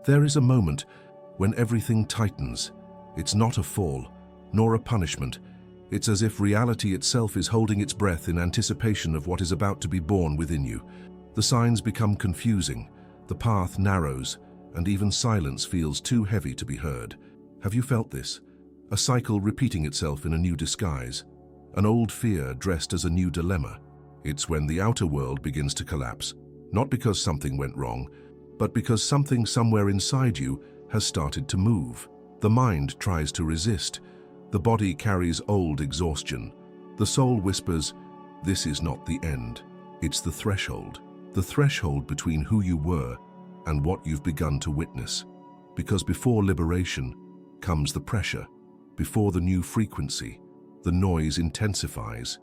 There is a moment when everything tightens. It's not a fall, nor a punishment. It's as if reality itself is holding its breath in anticipation of what is about to be born within you. The signs become confusing, the path narrows, and even silence feels too heavy to be heard. Have you felt this? A cycle repeating itself in a new disguise. An old fear dressed as a new dilemma. It's when the outer world begins to collapse, not because something went wrong, but because something somewhere inside you has started to move. The mind tries to resist. The body carries old exhaustion. The soul whispers, "This is not the end." It's the threshold between who you were and what you've begun to witness. Because before liberation comes the pressure. Before the new frequency, the noise intensifies.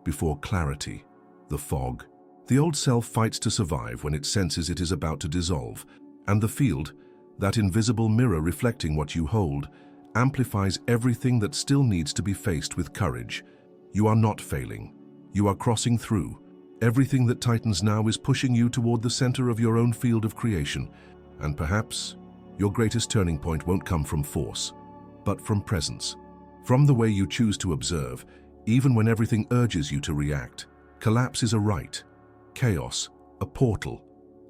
Before clarity, the fog. The old self fights to survive when it senses it is about to dissolve, and the field, that invisible mirror reflecting what you hold, amplifies everything that still needs to be faced with courage. You are not failing. You are crossing through. Everything that tightens now is pushing you toward the center of your own field of creation. And perhaps your greatest turning point won't come from force, but from presence. From the way you choose to observe, even when everything urges you to react. Collapse is a rite, chaos, a portal,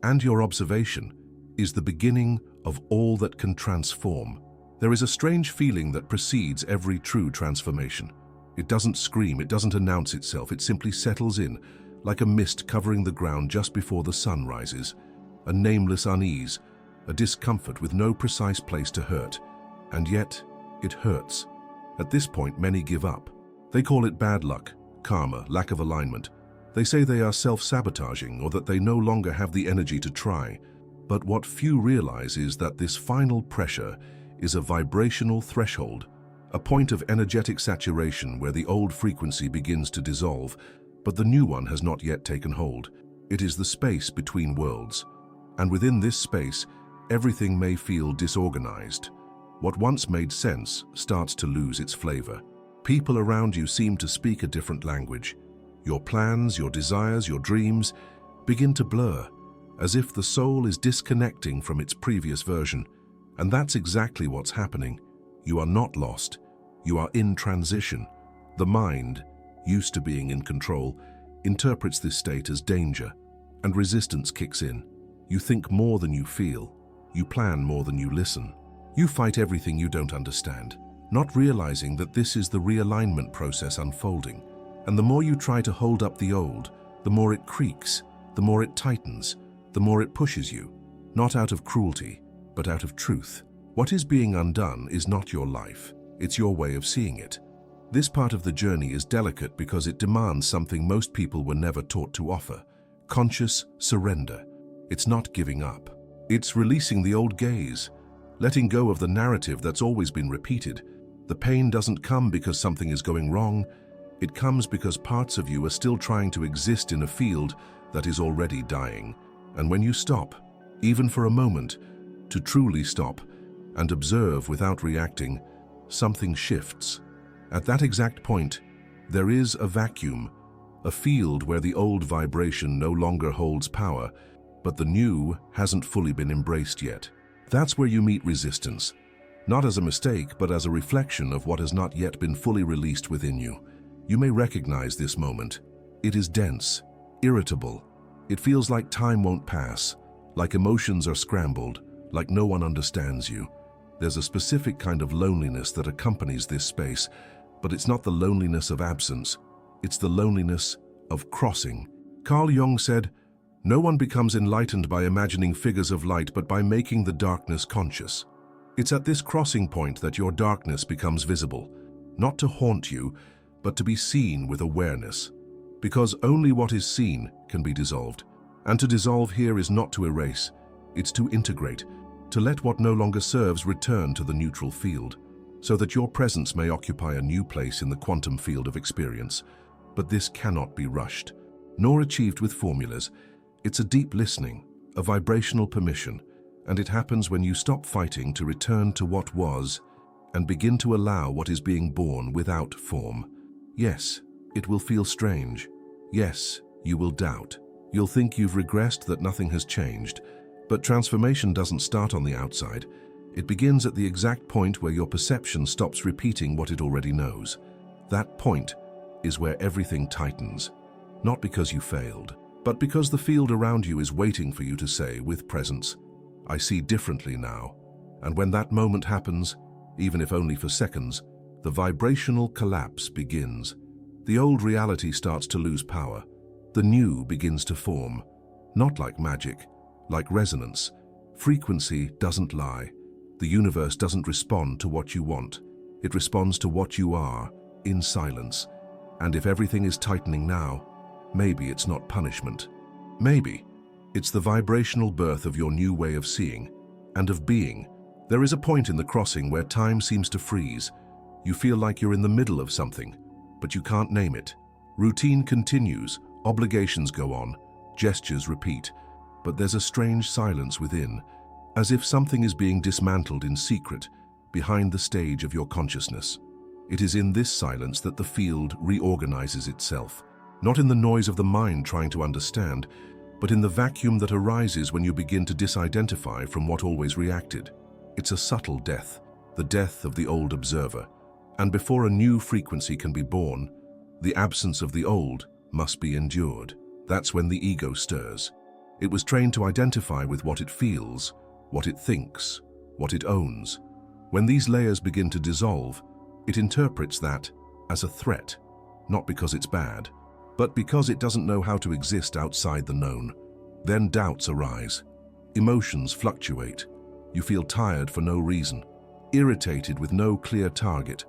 and your observation is the beginning of all that can transform. There is a strange feeling that precedes every true transformation. It doesn't scream, it doesn't announce itself, it simply settles in, like a mist covering the ground just before the sun rises. A nameless unease, a discomfort with no precise place to hurt. And yet, it hurts. At this point, many give up. They call it bad luck, karma, lack of alignment. They say they are self-sabotaging or that they no longer have the energy to try. But what few realize is that this final pressure is a vibrational threshold, a point of energetic saturation where the old frequency begins to dissolve, but the new one has not yet taken hold. It is the space between worlds. And within this space, everything may feel disorganized. What once made sense starts to lose its flavor. People around you seem to speak a different language. Your plans, your desires, your dreams begin to blur, as if the soul is disconnecting from its previous version. And that's exactly what's happening. You are not lost. You are in transition. The mind, used to being in control, interprets this state as danger, and resistance kicks in. You think more than you feel. You plan more than you listen. You fight everything you don't understand, not realizing that this is the realignment process unfolding. And the more you try to hold up the old, the more it creaks, the more it tightens, the more it pushes you, not out of cruelty, but out of truth. What is being undone is not your life, it's your way of seeing it. This part of the journey is delicate because it demands something most people were never taught to offer: conscious surrender. It's not giving up. It's releasing the old gaze, letting go of the narrative that's always been repeated. The pain doesn't come because something is going wrong. It comes because parts of you are still trying to exist in a field that is already dying. And when you stop, even for a moment, to truly stop and observe without reacting, something shifts. At that exact point, there is a vacuum, a field where the old vibration no longer holds power, but the new hasn't fully been embraced yet. That's where you meet resistance, not as a mistake, but as a reflection of what has not yet been fully released within you. You may recognize this moment. It is dense, irritable. It feels like time won't pass, like emotions are scrambled, like no one understands you. There's a specific kind of loneliness that accompanies this space, but it's not the loneliness of absence. It's the loneliness of crossing. Carl Jung said, "No one becomes enlightened by imagining figures of light, but by making the darkness conscious." It's at this crossing point that your darkness becomes visible, not to haunt you, but to be seen with awareness. Because only what is seen can be dissolved. And to dissolve here is not to erase, it's to integrate, to let what no longer serves return to the neutral field, so that your presence may occupy a new place in the quantum field of experience. But this cannot be rushed, nor achieved with formulas. It's a deep listening, a vibrational permission, and it happens when you stop fighting to return to what was and begin to allow what is being born without form. Yes, it will feel strange. Yes, you will doubt. You'll think you've regressed, that nothing has changed. But transformation doesn't start on the outside. It begins at the exact point where your perception stops repeating what it already knows. That point is where everything tightens, not because you failed, but because the field around you is waiting for you to say with presence, "I see differently now." And when that moment happens, even if only for seconds, the vibrational collapse begins. The old reality starts to lose power. The new begins to form, not like magic, like resonance. Frequency doesn't lie. The universe doesn't respond to what you want. It responds to what you are, in silence. And if everything is tightening now, maybe it's not punishment. Maybe it's the vibrational birth of your new way of seeing and of being. There is a point in the crossing where time seems to freeze. You feel like you're in the middle of something, but you can't name it. Routine continues, obligations go on, gestures repeat, but there's a strange silence within, as if something is being dismantled in secret, behind the stage of your consciousness. It is in this silence that the field reorganizes itself, not in the noise of the mind trying to understand, but in the vacuum that arises when you begin to disidentify from what always reacted. It's a subtle death, the death of the old observer. And before a new frequency can be born, the absence of the old must be endured. That's when the ego stirs. It was trained to identify with what it feels, what it thinks, what it owns. When these layers begin to dissolve, it interprets that as a threat, not because it's bad, but because it doesn't know how to exist outside the known. Then doubts arise. Emotions fluctuate. You feel tired for no reason, irritated with no clear target,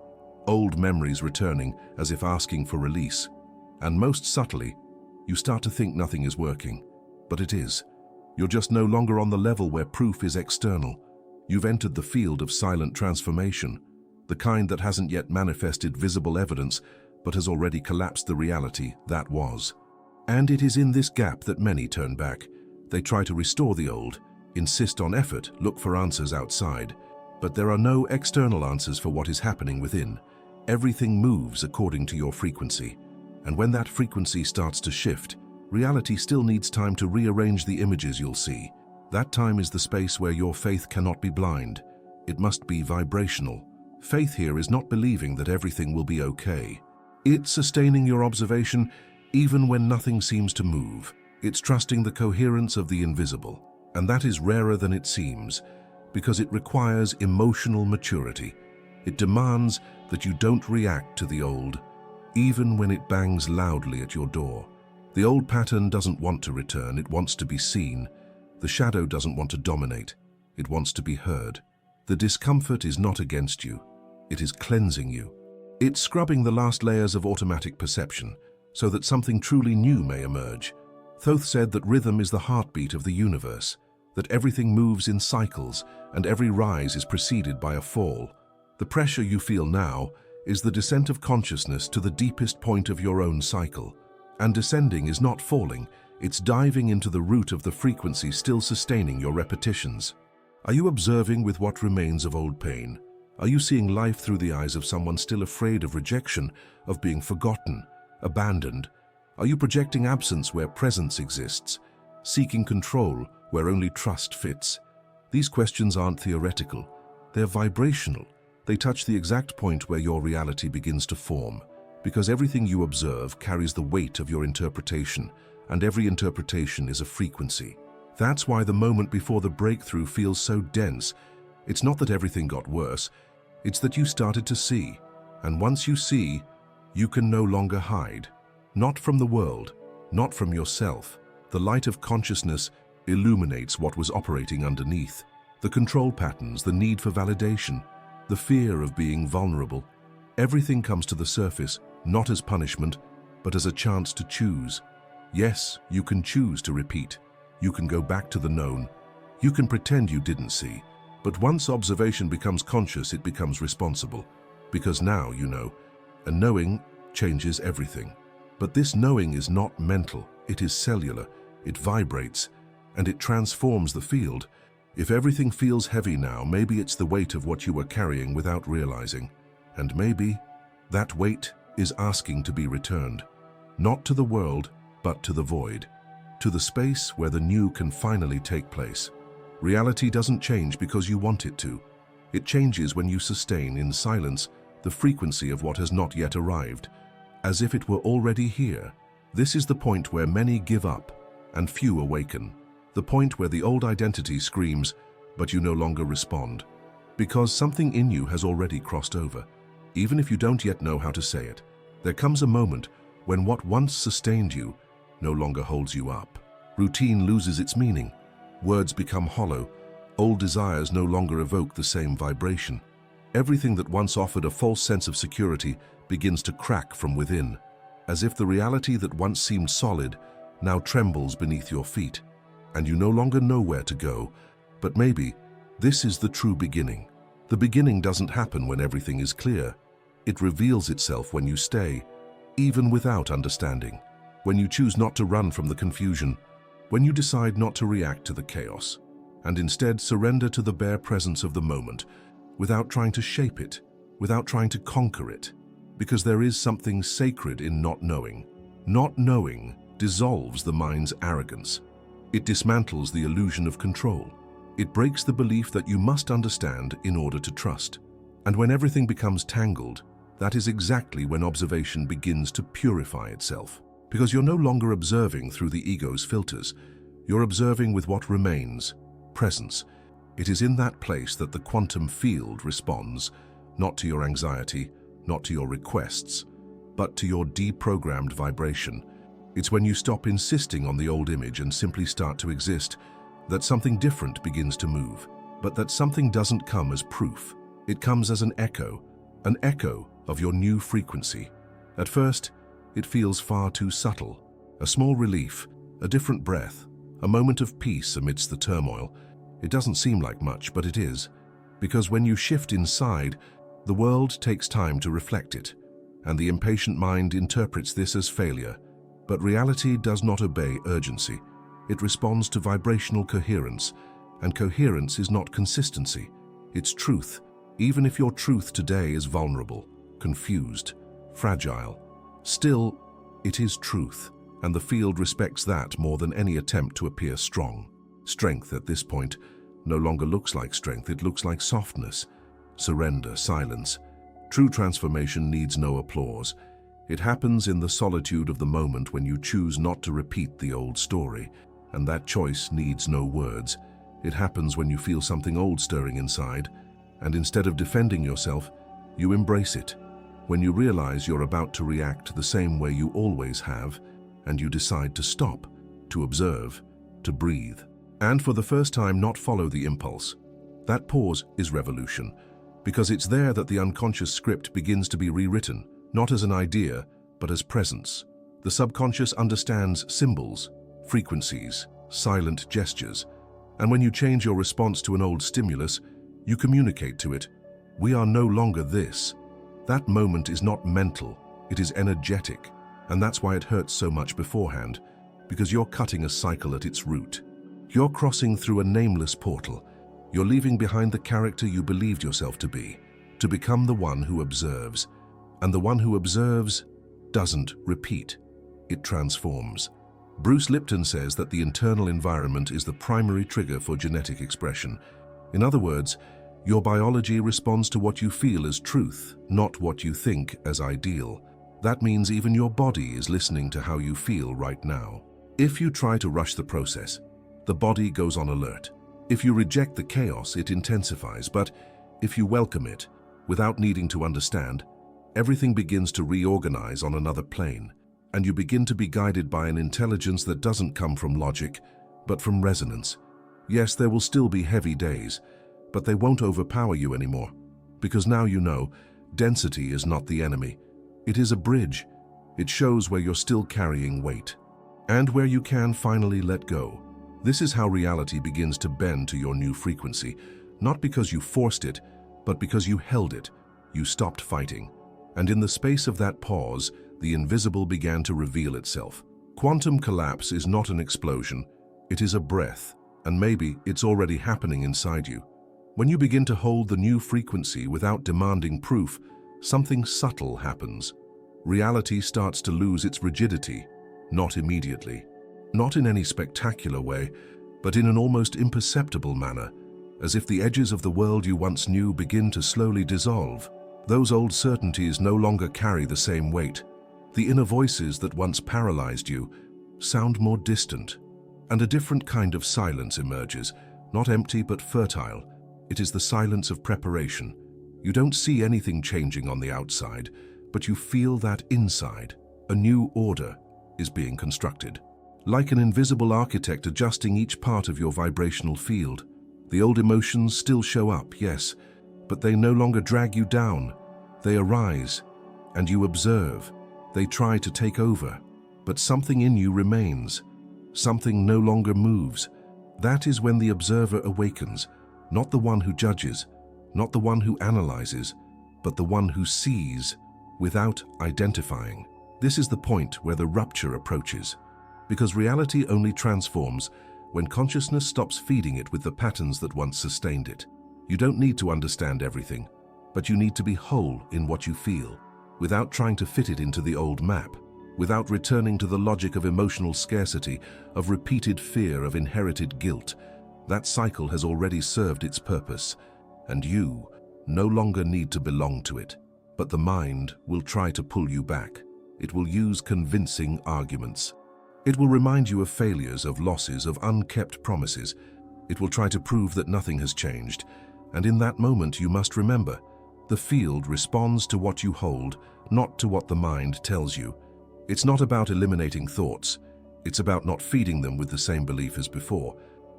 old memories returning as if asking for release. And most subtly, you start to think nothing is working, but it is. You're just no longer on the level where proof is external. You've entered the field of silent transformation, the kind that hasn't yet manifested visible evidence, but has already collapsed the reality that was. And it is in this gap that many turn back. They try to restore the old, insist on effort, look for answers outside. But there are no external answers for what is happening within. Everything moves according to your frequency. And when that frequency starts to shift, reality still needs time to rearrange the images you'll see. That time is the space where your faith cannot be blind. It must be vibrational. Faith here is not believing that everything will be okay. It's sustaining your observation even when nothing seems to move. It's trusting the coherence of the invisible. And that is rarer than it seems, because it requires emotional maturity. It demands that you don't react to the old, even when it bangs loudly at your door. The old pattern doesn't want to return, it wants to be seen. The shadow doesn't want to dominate, it wants to be heard. The discomfort is not against you, it is cleansing you. It's scrubbing the last layers of automatic perception, so that something truly new may emerge. Thoth said that rhythm is the heartbeat of the universe, that everything moves in cycles and every rise is preceded by a fall. The pressure you feel now is the descent of consciousness to the deepest point of your own cycle. And descending is not falling, it's diving into the root of the frequency still sustaining your repetitions. Are you observing with what remains of old pain? Are you seeing life through the eyes of someone still afraid of rejection, of being forgotten, abandoned? Are you projecting absence where presence exists, seeking control where only trust fits? These questions aren't theoretical, they're vibrational. They touch the exact point where your reality begins to form, because everything you observe carries the weight of your interpretation, and every interpretation is a frequency. That's why the moment before the breakthrough feels so dense. It's not that everything got worse, it's that you started to see. And once you see, you can no longer hide. Not from the world, not from yourself. The light of consciousness illuminates what was operating underneath. The control patterns, the need for validation, the fear of being vulnerable. Everything comes to the surface, not as punishment, but as a chance to choose. Yes, you can choose to repeat. You can go back to the known. You can pretend you didn't see. But once observation becomes conscious, it becomes responsible. Because now you know, and knowing changes everything. But this knowing is not mental, it is cellular, it vibrates, and it transforms the field. If everything feels heavy now, maybe it's the weight of what you were carrying without realizing. And maybe that weight is asking to be returned. Not to the world, but to the void. To the space where the new can finally take place. Reality doesn't change because you want it to. It changes when you sustain in silence the frequency of what has not yet arrived, as if it were already here. This is the point where many give up and few awaken. The point where the old identity screams, but you no longer respond. Because something in you has already crossed over. Even if you don't yet know how to say it, there comes a moment when what once sustained you no longer holds you up. Routine loses its meaning. Words become hollow. Old desires no longer evoke the same vibration. Everything that once offered a false sense of security begins to crack from within, as if the reality that once seemed solid now trembles beneath your feet, and you no longer know where to go. But maybe this is the true beginning. The beginning doesn't happen when everything is clear. It reveals itself when you stay, even without understanding, when you choose not to run from the confusion, when you decide not to react to the chaos, and instead surrender to the bare presence of the moment, without trying to shape it, without trying to conquer it, because there is something sacred in not knowing. Not knowing dissolves the mind's arrogance. It dismantles the illusion of control. It breaks the belief that you must understand in order to trust. And when everything becomes tangled, that is exactly when observation begins to purify itself. Because you're no longer observing through the ego's filters. You're observing with what remains, presence. It is in that place that the quantum field responds, not to your anxiety, not to your requests, but to your deprogrammed vibration. It's when you stop insisting on the old image and simply start to exist that something different begins to move. But that something doesn't come as proof. It comes as an echo of your new frequency. At first, it feels far too subtle. A small relief, a different breath, a moment of peace amidst the turmoil. It doesn't seem like much, but it is. Because when you shift inside, the world takes time to reflect it, and the impatient mind interprets this as failure. But reality does not obey urgency. It responds to vibrational coherence, and coherence is not consistency. It's truth, even if your truth today is vulnerable, confused, fragile. Still, it is truth, and the field respects that more than any attempt to appear strong. Strength at this point no longer looks like strength, it looks like softness, surrender, silence. True transformation needs no applause. It happens in the solitude of the moment when you choose not to repeat the old story, and that choice needs no words. It happens when you feel something old stirring inside, and instead of defending yourself, you embrace it. When you realize you're about to react the same way you always have, and you decide to stop, to observe, to breathe, and for the first time not follow the impulse. That pause is revolution, because it's there that the unconscious script begins to be rewritten, not as an idea, but as presence. The subconscious understands symbols, frequencies, silent gestures, and when you change your response to an old stimulus, you communicate to it, "We are no longer this." That moment is not mental, it is energetic, and that's why it hurts so much beforehand, because you're cutting a cycle at its root. You're crossing through a nameless portal. You're leaving behind the character you believed yourself to become the one who observes. And the one who observes doesn't repeat, it transforms. Bruce Lipton says that the internal environment is the primary trigger for genetic expression. In other words, your biology responds to what you feel as truth, not what you think as ideal. That means even your body is listening to how you feel right now. If you try to rush the process, the body goes on alert. If you reject the chaos, it intensifies. But if you welcome it, without needing to understand, everything begins to reorganize on another plane, and you begin to be guided by an intelligence that doesn't come from logic, but from resonance. Yes, there will still be heavy days, but they won't overpower you anymore, because now you know density is not the enemy. It is a bridge. It shows where you're still carrying weight, and where you can finally let go. This is how reality begins to bend to your new frequency, not because you forced it, but because you held it. You stopped fighting. And in the space of that pause, the invisible began to reveal itself. Quantum collapse is not an explosion, it is a breath, and maybe it's already happening inside you. When you begin to hold the new frequency without demanding proof, something subtle happens. Reality starts to lose its rigidity, not immediately, not in any spectacular way, but in an almost imperceptible manner, as if the edges of the world you once knew begin to slowly dissolve. Those old certainties no longer carry the same weight. The inner voices that once paralyzed you sound more distant, and a different kind of silence emerges, not empty but fertile. It is the silence of preparation. You don't see anything changing on the outside, but you feel that inside, a new order is being constructed. Like an invisible architect adjusting each part of your vibrational field. The old emotions still show up, yes, but they no longer drag you down. They arise, and you observe. They try to take over, but something in you remains. Something no longer moves. That is when the observer awakens, not the one who judges, not the one who analyzes, but the one who sees without identifying. This is the point where the rupture approaches, because reality only transforms when consciousness stops feeding it with the patterns that once sustained it. You don't need to understand everything, but you need to be whole in what you feel, without trying to fit it into the old map, without returning to the logic of emotional scarcity, of repeated fear, of inherited guilt. That cycle has already served its purpose, and you no longer need to belong to it. But the mind will try to pull you back. It will use convincing arguments. It will remind you of failures, of losses, of unkept promises. It will try to prove that nothing has changed. And in that moment, you must remember, the field responds to what you hold, not to what the mind tells you. It's not about eliminating thoughts. It's about not feeding them with the same belief as before,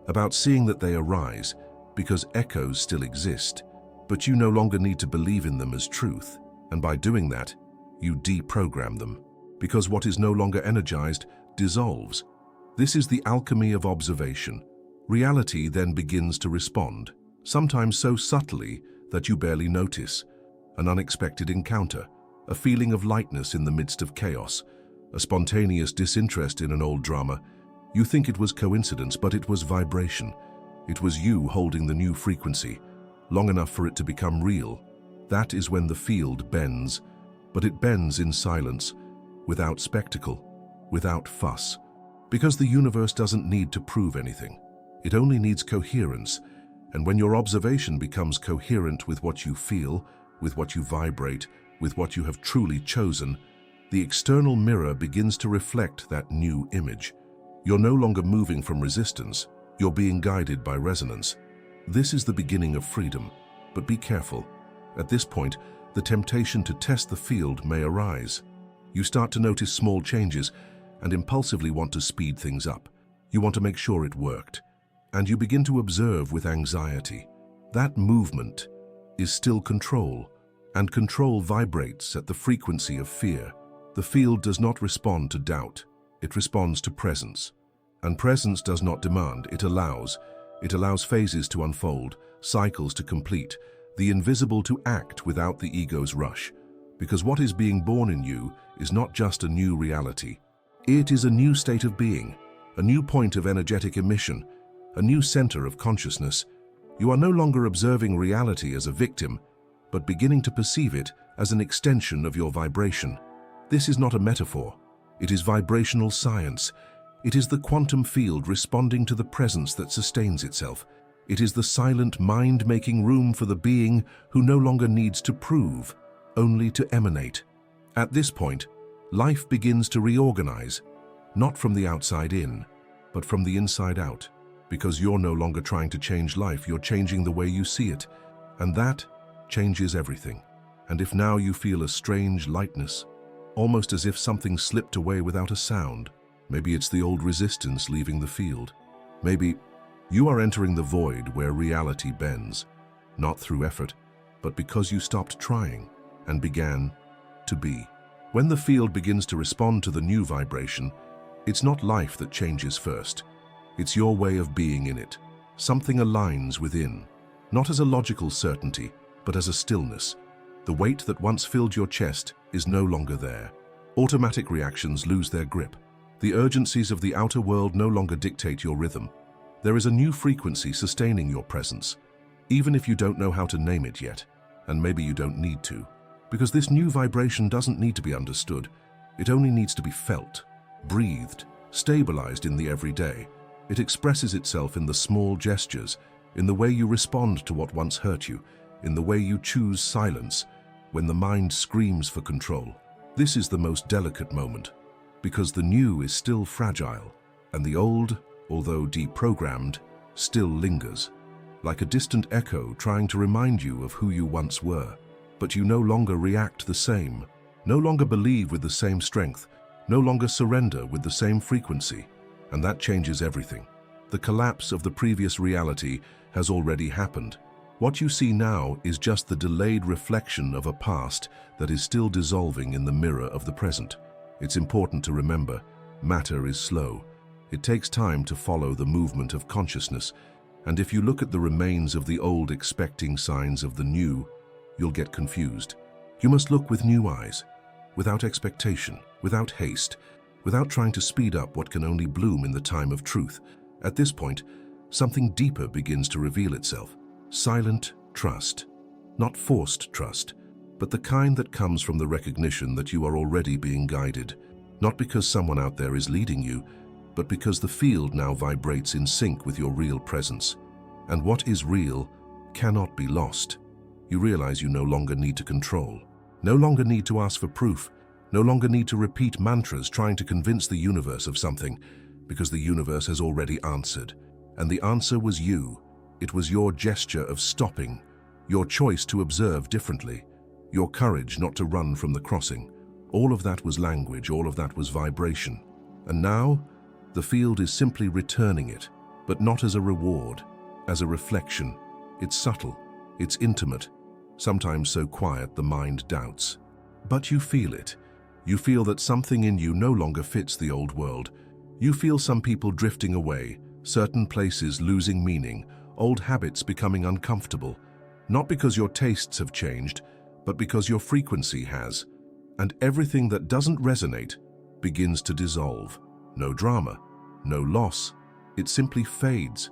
about seeing that they arise, because echoes still exist, but you no longer need to believe in them as truth. And by doing that, you deprogram them, because what is no longer energized dissolves. This is the alchemy of observation. Reality then begins to respond, sometimes so subtly that you barely notice. An unexpected encounter, a feeling of lightness in the midst of chaos, a spontaneous disinterest in an old drama. You think it was coincidence, but it was vibration. It was you holding the new frequency, long enough for it to become real. That is when the field bends, but it bends in silence, without spectacle, without fuss. Because the universe doesn't need to prove anything. It only needs coherence, and when your observation becomes coherent with what you feel, with what you vibrate, with what you have truly chosen, the external mirror begins to reflect that new image. You're no longer moving from resistance, you're being guided by resonance. This is the beginning of freedom, but be careful. At this point, the temptation to test the field may arise. You start to notice small changes and impulsively want to speed things up. You want to make sure it worked, and you begin to observe with anxiety. That movement is still control, and control vibrates at the frequency of fear. The field does not respond to doubt, it responds to presence. And presence does not demand, it allows. It allows phases to unfold, cycles to complete, the invisible to act without the ego's rush. Because what is being born in you is not just a new reality. It is a new state of being, a new point of energetic emission, a new center of consciousness. You are no longer observing reality as a victim, but beginning to perceive it as an extension of your vibration. This is not a metaphor. It is vibrational science. It is the quantum field responding to the presence that sustains itself. It is the silent mind making room for the being who no longer needs to prove, only to emanate. At this point, life begins to reorganize, not from the outside in, but from the inside out. Because you're no longer trying to change life, you're changing the way you see it. And that changes everything. And if now you feel a strange lightness, almost as if something slipped away without a sound, maybe it's the old resistance leaving the field. Maybe you are entering the void where reality bends, not through effort, but because you stopped trying and began to be. When the field begins to respond to the new vibration, it's not life that changes first. It's your way of being in it. Something aligns within, not as a logical certainty, but as a stillness. The weight that once filled your chest is no longer there. Automatic reactions lose their grip. The urgencies of the outer world no longer dictate your rhythm. There is a new frequency sustaining your presence, even if you don't know how to name it yet, and maybe you don't need to, because this new vibration doesn't need to be understood. It only needs to be felt, breathed, stabilized in the everyday. It expresses itself in the small gestures, in the way you respond to what once hurt you, in the way you choose silence when the mind screams for control. This is the most delicate moment, because the new is still fragile, and the old, although deprogrammed, still lingers, like a distant echo trying to remind you of who you once were. But you no longer react the same, no longer believe with the same strength, no longer surrender with the same frequency, and that changes everything. The collapse of the previous reality has already happened. What you see now is just the delayed reflection of a past that is still dissolving in the mirror of the present. It's important to remember, matter is slow. It takes time to follow the movement of consciousness, and if you look at the remains of the old expecting signs of the new, you'll get confused. You must look with new eyes, without expectation, without haste, without trying to speed up what can only bloom in the time of truth. At this point, something deeper begins to reveal itself. Silent trust. Not forced trust, but the kind that comes from the recognition that you are already being guided, not because someone out there is leading you, but because the field now vibrates in sync with your real presence. And what is real cannot be lost. You realize you no longer need to control, no longer need to ask for proof, no longer need to repeat mantras trying to convince the universe of something, because the universe has already answered. And the answer was you. It was your gesture of stopping, your choice to observe differently, your courage not to run from the crossing. All of that was language, all of that was vibration. And now, the field is simply returning it, but not as a reward, as a reflection. It's subtle, it's intimate, sometimes so quiet the mind doubts. But you feel it. You feel that something in you no longer fits the old world. You feel some people drifting away, certain places losing meaning, old habits becoming uncomfortable, not because your tastes have changed, but because your frequency has. And everything that doesn't resonate begins to dissolve. No drama, no loss. It simply fades,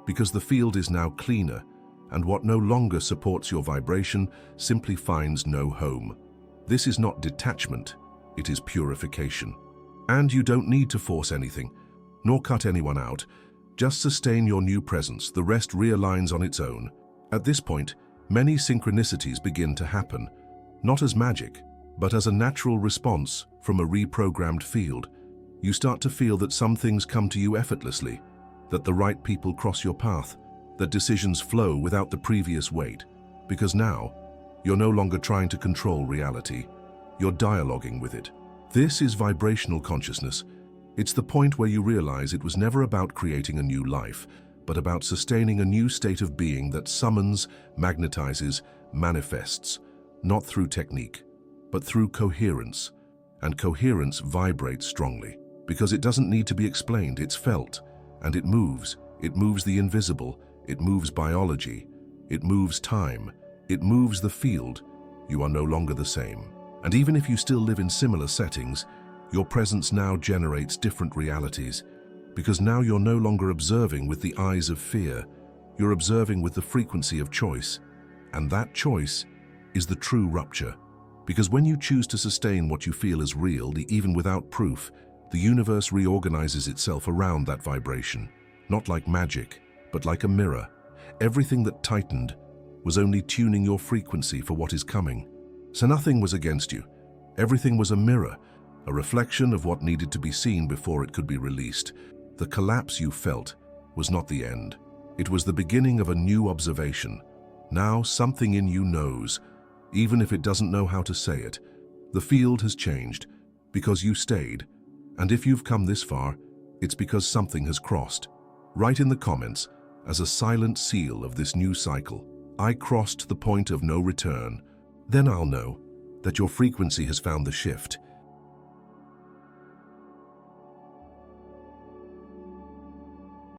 because the field is now cleaner, and what no longer supports your vibration simply finds no home. This is not detachment, it is purification. And you don't need to force anything, nor cut anyone out. Just sustain your new presence, the rest realigns on its own. At this point, many synchronicities begin to happen, not as magic, but as a natural response from a reprogrammed field. You start to feel that some things come to you effortlessly, that the right people cross your path, that decisions flow without the previous weight, because now, you're no longer trying to control reality, you're dialoguing with it. This is vibrational consciousness. It's the point where you realize it was never about creating a new life, but about sustaining a new state of being that summons, magnetizes, manifests, not through technique, but through coherence. And coherence vibrates strongly, because it doesn't need to be explained, it's felt, and it moves the invisible, it moves biology, it moves time, it moves the field. You are no longer the same. And even if you still live in similar settings, your presence now generates different realities, because now you're no longer observing with the eyes of fear, you're observing with the frequency of choice. And that choice is the true rupture. Because when you choose to sustain what you feel is real, even without proof, the universe reorganizes itself around that vibration, not like magic, but like a mirror. Everything that tightened was only tuning your frequency for what is coming. So nothing was against you. Everything was a mirror, a reflection of what needed to be seen before it could be released. The collapse you felt was not the end. It was the beginning of a new observation. Now something in you knows, even if it doesn't know how to say it. The field has changed, because you stayed. And if you've come this far, it's because something has crossed. Write in the comments, as a silent seal of this new cycle, I crossed the point of no return. Then I'll know that your frequency has found the shift,